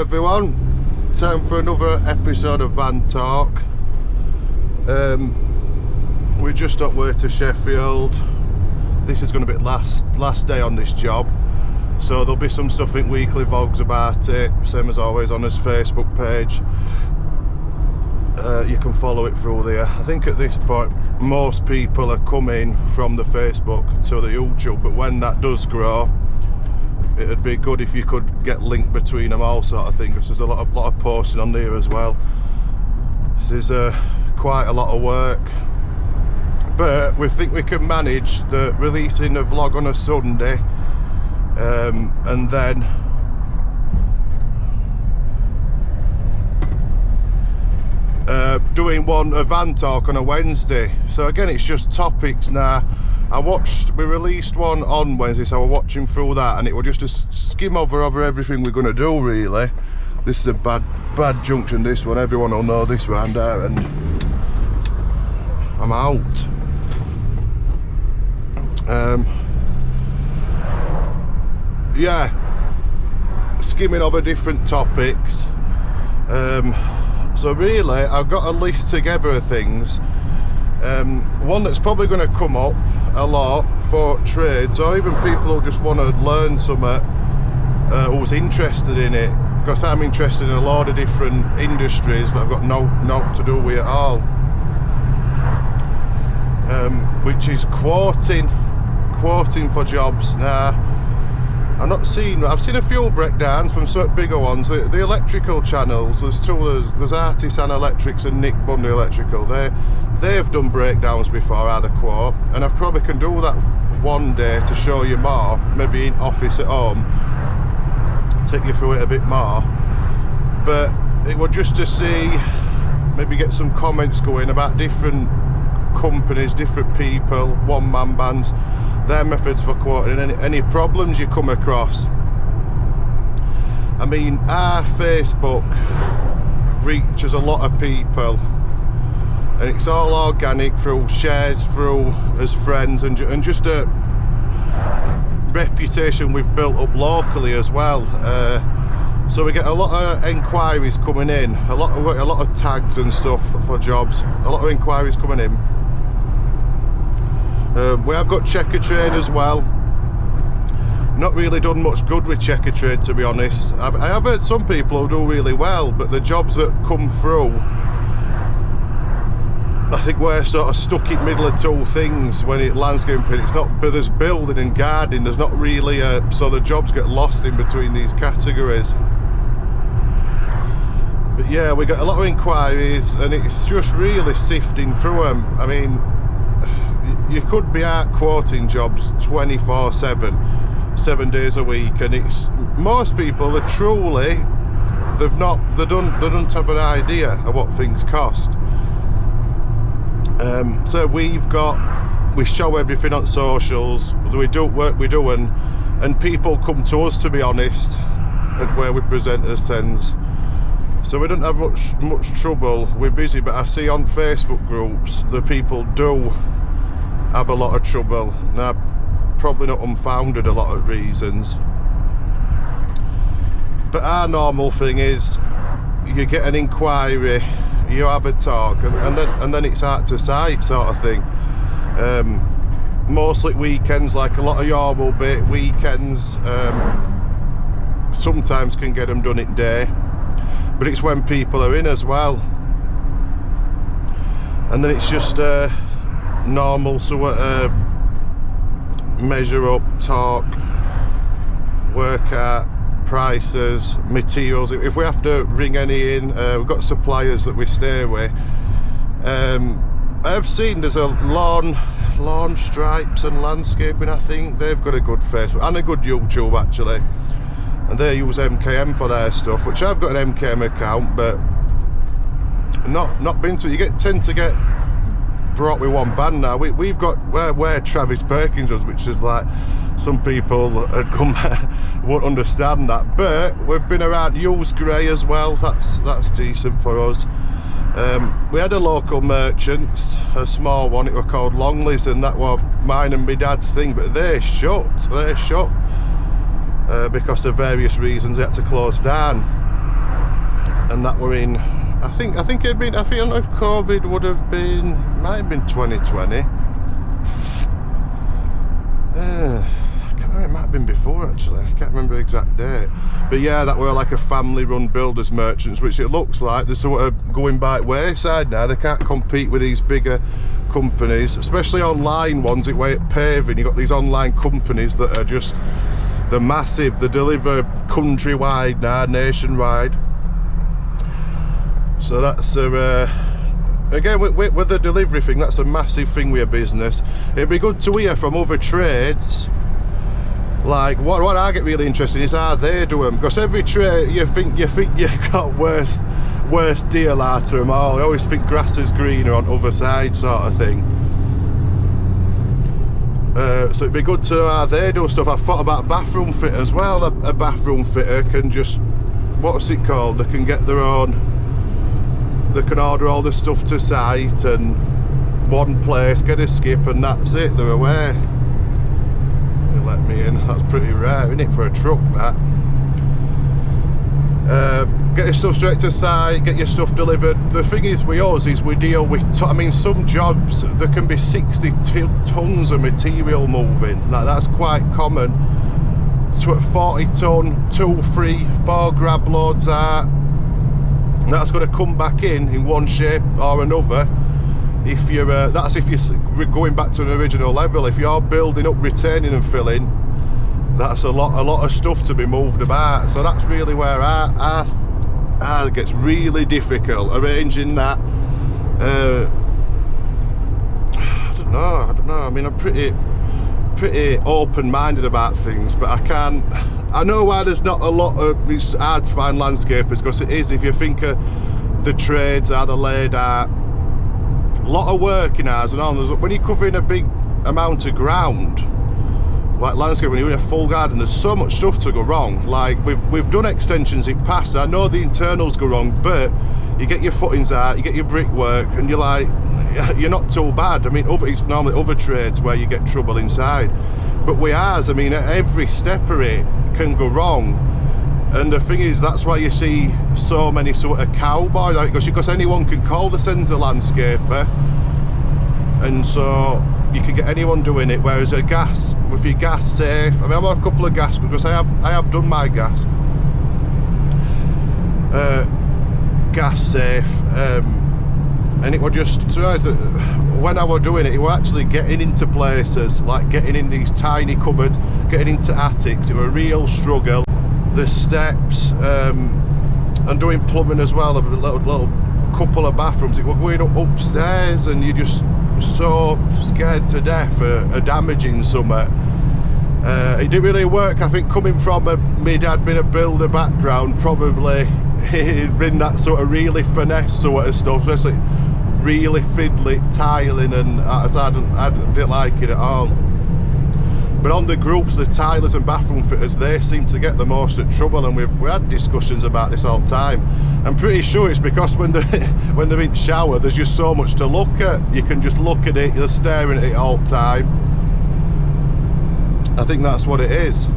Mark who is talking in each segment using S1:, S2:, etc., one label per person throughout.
S1: everyone, time for another episode of Van Talk. We're just on way to Sheffield. This is going to be last day on this job, so there'll be some stuff in weekly vlogs about it, same as always on his Facebook page. You can follow it through there. I think at this point most people are coming from the Facebook to the YouTube, but when that does grow, it'd be good if you could get linked between them all, sort of thing, because there's a lot of posting on there as well. This is quite a lot of work, but we think we can manage the releasing a vlog on a Sunday, and then doing a Van Talk on a Wednesday. So again, it's just topics now. We released one on Wednesday, so we're watching through that, and it was just a skim over everything we're going to do, really. This is a bad junction, this one. Everyone will know this round there, and I'm out. Yeah, skimming over different topics. So really, I've got a list together of things. One that's probably going to come up a lot for trades, or even people who just want to learn something, who's interested in it, because I'm interested in a lot of different industries that I've got no to do with at all, which is quoting for jobs. Now, I've seen a few breakdowns from certain bigger ones. The electrical channels, there's Artisan Electrics and Nick Bundy Electrical. They've done breakdowns before, how they quote, and I probably can do that one day to show you more, maybe in office at home, take you through it a bit more. But it was just to see, maybe get some comments going about different companies, different people, one-man bands, their methods for quoting, any problems you come across. I mean, our Facebook reaches a lot of people, and it's all organic through shares, through as friends, and just a reputation we've built up locally as well. So we get a lot of inquiries coming in, a lot of tags and stuff for jobs, a lot of inquiries coming in. We have got checker trade as well. Not really done much good with checker trade, to be honest. I have heard some people who do really well, but the jobs that come through, I think we're sort of stuck in middle of two things. When it's landscaping, it's not, but there's building and gardening, there's not really so the jobs get lost in between these categories. But yeah, we get a lot of inquiries, and it's just really sifting through them. I mean, you could be out quoting jobs 24/7, 7 days a week, and it's most people are truly they don't have an idea of what things cost. So we show everything on socials, we do work we do, and people come to us, to be honest, at where we present as tens. So we don't have much trouble. We're busy, but I see on Facebook groups the people do have a lot of trouble. Now, probably not unfounded, a lot of reasons, but our normal thing is you get an inquiry, you have a talk, and then it's out to sight, sort of thing. Mostly weekends, like a lot of your will be weekends. Sometimes can get them done in day, but it's when people are in as well, and then it's just normal, so measure up, talk, work out prices, materials. If we have to ring any in, we've got suppliers that we stay with. I've seen there's a lawn stripes and landscaping, I think they've got a good Facebook and a good YouTube actually, and they use MKM for their stuff, which I've got an MKM account, but not been to. You tend to get brought with one band now. We've got where Travis Perkins is, which is like, some people that come won't understand that, but we've been around Hughes Grey as well. That's decent for us. We had a local merchants, a small one, it was called Longley's, and that was mine and my dad's thing, but they're shut because of various reasons they had to close down. and that were in, I think it'd been, I don't know if COVID would have been, might have been 2020. It might have been before actually, I can't remember the exact date, but yeah, that were like a family run builders merchants, which it looks like they're sort of going by wayside now. They can't compete with these bigger companies, especially online ones. It way at paving, you've got these online companies that are just, they're massive, they deliver countrywide now, nationwide. So that's again, with the delivery thing, that's a massive thing with a business. It'd be good to hear from other trades. Like what I get really interested in is how they do them, because every trade you think you got worse deal out of them all. I always think grass is greener on the other side, sort of thing. So it'd be good to know how they do stuff. I thought about bathroom fit as well. A bathroom fitter can just, what's it called? They can get their own. They can order all the stuff to site and one place, get a skip, and that's it. They're away. They let me in. That's pretty rare, isn't it, for a truck, that? Get your stuff straight to site, get your stuff delivered. The thing is with us is we deal with, I mean, some jobs there can be 60 tons of material moving. Like, that's quite common. So at 40 ton, 2, 3, 4 grab loads out. That's going to come back in one shape or another. If you're that's if you're going back to an original level. If you're building up, retaining and filling, that's a lot of stuff to be moved about. So that's really where it gets really difficult arranging that. I don't know. I mean, I'm pretty open-minded about things, but I know why there's not a lot of, it's hard to find landscapers, because it is, if you think of the trades, how they're laid out, a lot of work in ours and all. When you're covering a big amount of ground, like landscape, when you're in a full garden, there's so much stuff to go wrong. Like we've done extensions in past, I know the internals go wrong, but you get your footings out, you get your brickwork, and you're like, you're not too bad. I mean, it's normally other trades where you get trouble inside, but with ours, I mean, every step of it can go wrong. And the thing is, that's why you see so many sort of cowboys, like, because anyone can call themselves a landscaper, and so you can get anyone doing it. Whereas a gas, with your gas safe, I mean, I've had a couple of gas, because I have done my gas safe, and it was just, when I was doing it, was actually getting into places, like getting in these tiny cupboards, getting into attics. It was a real struggle. The steps, and doing plumbing as well, a little couple of bathrooms. It was going upstairs, and you're just so scared to death of damaging something. It didn't really work. I think coming from my dad being a builder background, probably it'd been that sort of really finesse sort of stuff, especially really fiddly tiling, and I didn't like it at all. But on the groups, the tilers and bathroom fitters, they seem to get the most at trouble, and we had discussions about this all the time. I'm pretty sure it's because when they're in shower, there's just so much to look at. You can just look at it, you're staring at it all the time. I think that's what it is.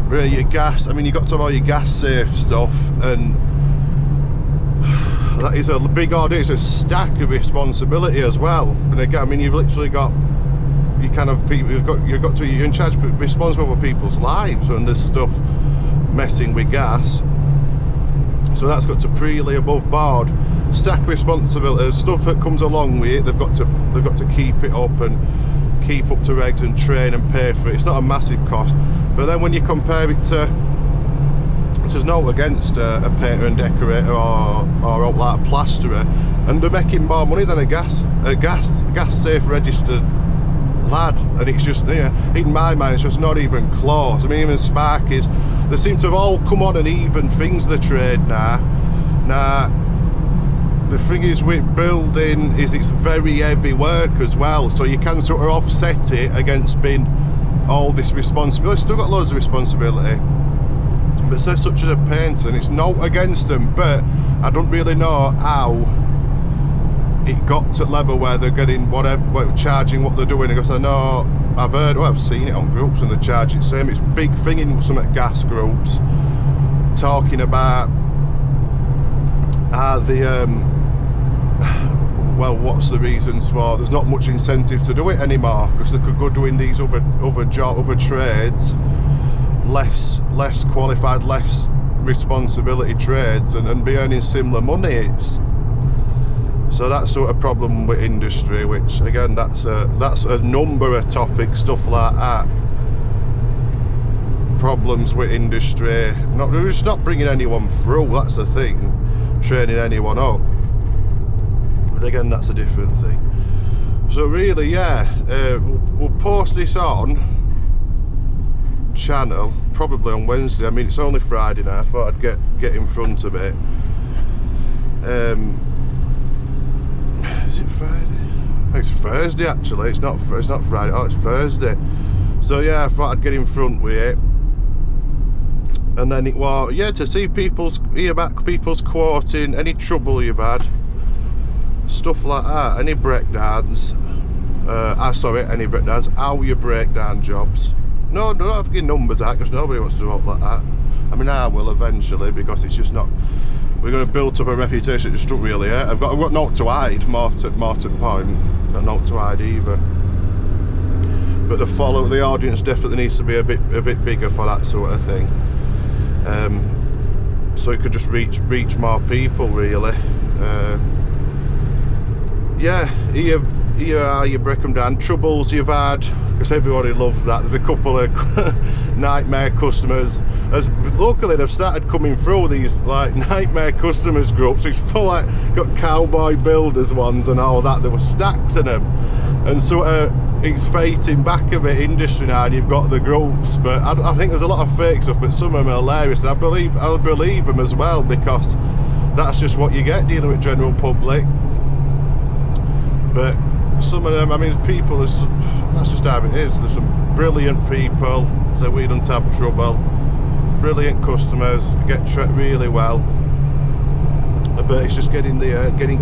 S1: Really, your gas, I mean, you got to have all your gas safe stuff, and that is a big order. It's a stack of responsibility as well. And again, I mean, you've literally got, you kind of people, you've got to be in charge, responsible for people's lives when there's stuff messing with gas. So that's got to really above board. Stack responsibility, stuff that comes along with it. They've got to keep it up and keep up to regs and train and pay for it. It's not a massive cost, but then when you compare it to, there's no against a painter and decorator or like a plasterer, and they're making more money than a gas safe registered lad, and it's just, in my mind, it's just not even close. I mean, even Sparkies, they seem to have all come on and even things, the trade now. The thing is with building is it's very heavy work as well, so you can sort of offset it against being all this responsibility. Still got loads of responsibility, but say such as a painter, and it's not against them, but I don't really know how it got to level where they're getting whatever, charging what they're doing, because I know I've seen it on groups and they charge it same. It's a big thing in some gas groups, talking about are the well, what's the reasons for? There's not much incentive to do it anymore, because they could go doing these other trades, less qualified, less responsibility trades, and be earning similar money. So that's sort of problem with industry, which again, that's a number of topics, stuff like that. Problems with industry, we're just not bringing anyone through, that's the thing, training anyone up. But again, that's a different thing. So really, yeah, we'll post this on channel probably on Wednesday. I mean, it's only Friday now. I thought I'd get in front of it. Is it Friday? It's Thursday actually. It's not Friday. Oh, it's Thursday. So yeah, I thought I'd get in front with it. And then it was, yeah, to see hear back people's quoting, any trouble you've had, stuff like that, any breakdowns. Sorry, any breakdowns, how you break down jobs. No, don't have to give numbers out, because nobody wants to do up like that. I mean, I will eventually, because it's just not, we're going to build up a reputation that just don't really hurt. I've got naught to hide, more to point, got naught to hide either. But the audience definitely needs to be a bit bigger for that sort of thing. So it could just reach more people, really. Yeah, here are you break them down. Troubles you've had, because everybody loves that. There's a couple of nightmare customers. Luckily they've started coming through these like nightmare customers groups. It's full, like, got cowboy builders ones and all that. There were stacks of them, and so it's fading back a bit industry now, and you've got the groups. But I think there's a lot of fake stuff, but some of them are hilarious, and I'll believe them as well, because that's just what you get dealing with general public. But some of them, I mean, people, that's just how it is. There's some brilliant people, so we don't have trouble. Brilliant customers, get treated really well. But it's just getting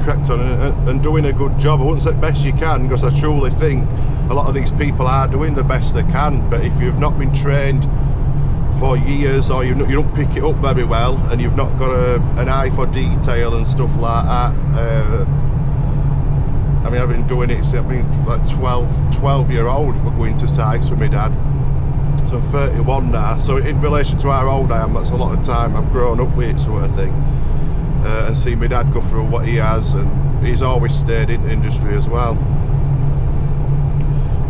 S1: cracked on and doing a good job. I wouldn't say best you can, because I truly think a lot of these people are doing the best they can. But if you've not been trained for years, or you don't pick it up very well, and you've not got an eye for detail and stuff like that. I mean, I've been doing it since I've been like 12-year-old. We're going to sites with my dad. So I'm 31 now. So in relation to how old I am, that's a lot of time I've grown up with it, sort of thing. And seen my dad go through what he has, and he's always stayed in the industry as well.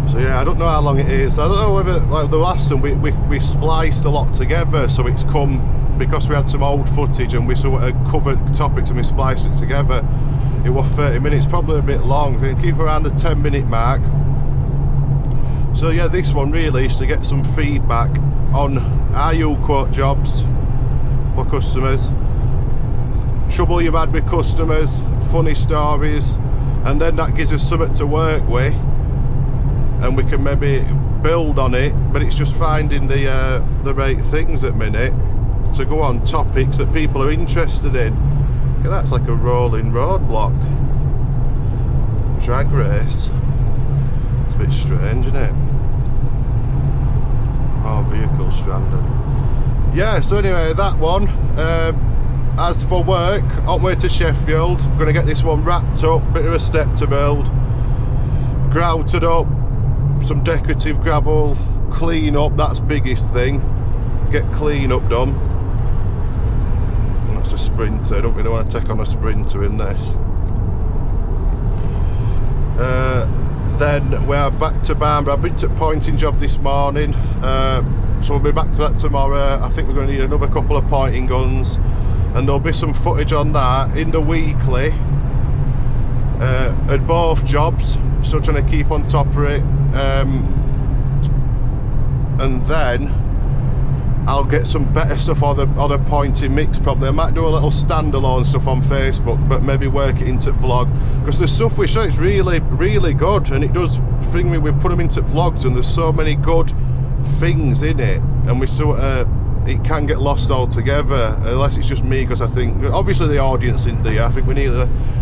S1: So yeah, I don't know how long it is. I don't know whether, like the last one, we spliced a lot together, so it's come, because we had some old footage and we sort of covered topics and we spliced it together. It was 30 minutes, probably a bit long. We can keep around the 10-minute mark. So yeah, this one really is to get some feedback on how you quote jobs for customers, trouble you've had with customers, funny stories, and then that gives us something to work with, and we can maybe build on it. But it's just finding the right things at minute to go on topics that people are interested in. Okay, that's like a rolling roadblock. Drag race. It's a bit strange, isn't it? Oh, vehicle stranded. Yeah, so anyway, that one. As for work, on way to Sheffield. I'm going to get this one wrapped up, bit of a step to build. Grouted up, some decorative gravel, clean up, that's biggest thing. Get clean up done. That's a Sprinter, I don't really want to take on a Sprinter in this. Then we're back to Barnborough. I've been to pointing job this morning, so we'll be back to that tomorrow. I think we're going to need another couple of pointing guns, and there'll be some footage on that in the weekly at both jobs. Still trying to keep on top of it, and then I'll get some better stuff on the pointing mix. Probably I might do a little standalone stuff on Facebook, but maybe work it into vlog, because the stuff we show is really good, and it does bring me, we put them into vlogs, and there's so many good things in it, and we sort of, it can get lost altogether unless it's just me, because I think obviously the audience in there, I think we need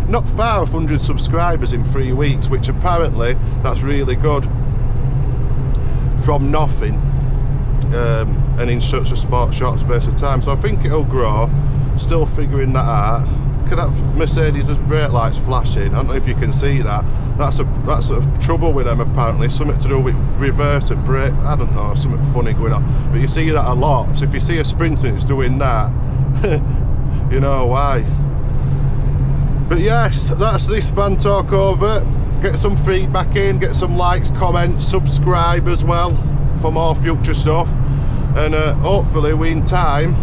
S1: not far off 100 subscribers in 3 weeks, which apparently that's really good from nothing. And in such a short space of time, so I think it'll grow. Still figuring that out. Look at that Mercedes' brake lights flashing. I don't know if you can see that. That's a trouble with them apparently. Something to do with reverse and brake. I don't know, something funny going on. But you see that a lot. So if you see a Sprinter and it's doing that, you know why. But yes, that's this van talk over. Get some feedback in, get some likes, comments, subscribe as well for more future stuff. And hopefully we in time,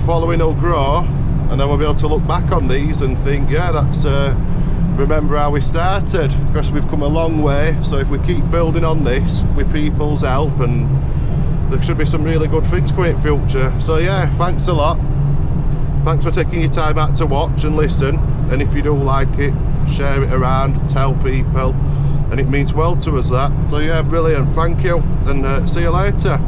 S1: following will grow, and then we'll be able to look back on these and think, yeah, that's remember how we started, because we've come a long way. So if we keep building on this with people's help, and there should be some really good things coming in future. So yeah, thanks a lot. Thanks for taking your time out to watch and listen, and if you do like it, share it around, tell people, and it means well to us that. So yeah, brilliant, thank you, and see you later.